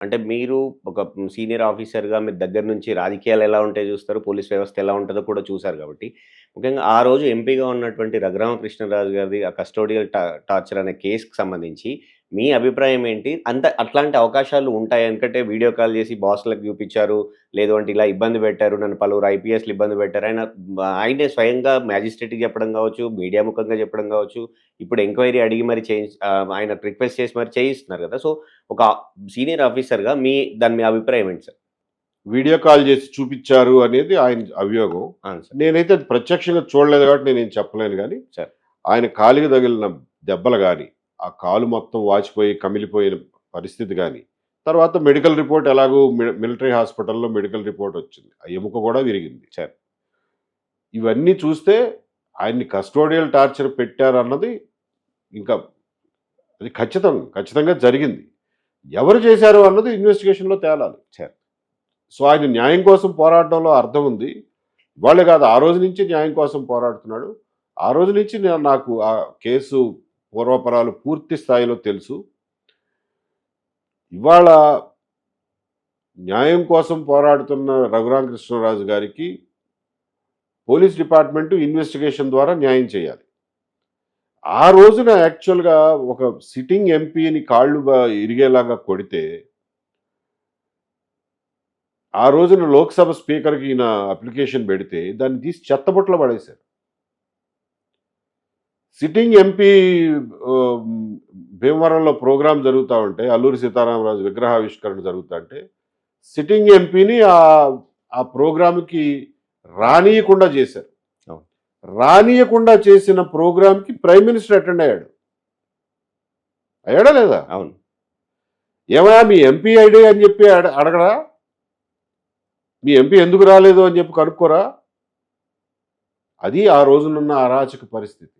అంటే మీరు ఒక సీనియర్ ఆఫీసర్‌గా మీరు దగ్గర నుంచి రాజకీయాలు ఎలా ఉంటాయో చూస్తారు. పోలీస్ వ్యవస్థ ఎలా ఉంటదో కూడా చూసారు కాబట్టి, ముఖ్యంగా ఆ రోజు ఎంపీగా ఉన్నటువంటి రఘురామకృష్ణరాజు గారిది ఆ కస్టోడియల్ టార్చర్ అనే కేస్‌కి సంబంధించి మీ అభిప్రాయం ఏంటి? అట్లాంటి అవకాశాలు ఉంటాయా? ఎందుకంటే వీడియో కాల్ చేసి బాస్‌లకు చూపిచ్చారు. లేదు అంటే ఇలా ఇబ్బంది పెట్టారు. నన్ను పలువురు ఐపీఎస్‌లు ఇబ్బంది పెట్టారు. ఆయనే స్వయంగా మ్యాజిస్ట్రేట్‌కి చెప్పడం కావచ్చు, మీడియా ముఖంగా చెప్పడం కావచ్చు, ఇప్పుడు ఎంక్వైరీ అడిగి మరి ఆయన రిక్వెస్ట్ చేసి మరి చేయిస్తున్నారు కదా! సో, ఒక సీనియర్ ఆఫీసర్‌గా దాని మీ అభిప్రాయం ఏంటి సార్? వీడియో కాల్ చేసి చూపిచ్చారు అనేది ఆయన అభియోగం. అవును సార్. నేనైతే అది ప్రత్యక్షంగా చూడలేదు కాబట్టి నేనేం చెప్పలేను గానీ, సార్. ఆయన కాలికి తగిలిన దెబ్బలు గాని, ఆ కాలు మొత్తం వాచిపోయి కమిలిపోయిన పరిస్థితి గాని, తర్వాత మెడికల్ రిపోర్ట్ ఎలాగో మిలిటరీ హాస్పిటల్‌లో మెడికల్ రిపోర్ట్ వచ్చింది. ఆ ఎముక కూడా విరిగింది. సార్. ఇవన్నీ చూస్తే ఆయన్ని కస్టోడియల్ టార్చర్ పెట్టారన్నది ఇంకా అది ఖచ్చితంగా జరిగింది. ఎవరు చేశారు అన్నది ఇన్వెస్టిగేషన్‌లో తేలాలి. సార్. సో, ఆయన న్యాయం కోసం పోరాటంలో అర్థం ఉంది. ఇవాళే కాదు ఆ రోజు నుంచి న్యాయం కోసం పోరాడుతున్నాడు. ఆ రోజు నుంచి నాకు ఆ కేసు పూర్వాపరాలు పూర్తి స్థాయిలో తెలుసు. ఇవాళ న్యాయం కోసం పోరాడుతున్న రఘురామకృష్ణరాజు గారికి పోలీస్ డిపార్ట్మెంట్ ఇన్వెస్టిగేషన్ ద్వారా న్యాయం చేయాలి. ఆ రోజున యాక్చువల్‌గా ఒక సిట్టింగ్ ఎంపీని కాళ్ళు ఇరిగేలాగా కొడితే, ఆ రోజున లోక్‌సభ స్పీకర్‌కి ఈయన అప్లికేషన్ పెడితే దాన్ని తీసి చెత్తబుట్టలో పడేశారు. సిట్టింగ్ ఎంపీ ఆహ్, భీమవరంలో ప్రోగ్రామ్ జరుగుతా ఉంటే, అల్లూరి సీతారామరాజు విగ్రహావిష్కరణ జరుగుతాంటే, సిట్టింగ్ ఎంపీని ఆ ప్రోగ్రామ్‌కి రానీయకుండా చేశారు. అవును. రానీయకుండా చేసిన ప్రోగ్రామ్‌కి ప్రైమ్ మినిస్టర్ అటెండ్ అయ్యాడు. అయ్యాడా లేదా? అవును. ఏమయ్యా మీ ఎంపీ ఐడి అని చెప్పి అడగడా? మీ ఎంపీ ఎందుకు రాలేదు అని చెప్పి కనుక్కోరా? అది ఆ రోజునున్న అరాచక పరిస్థితి.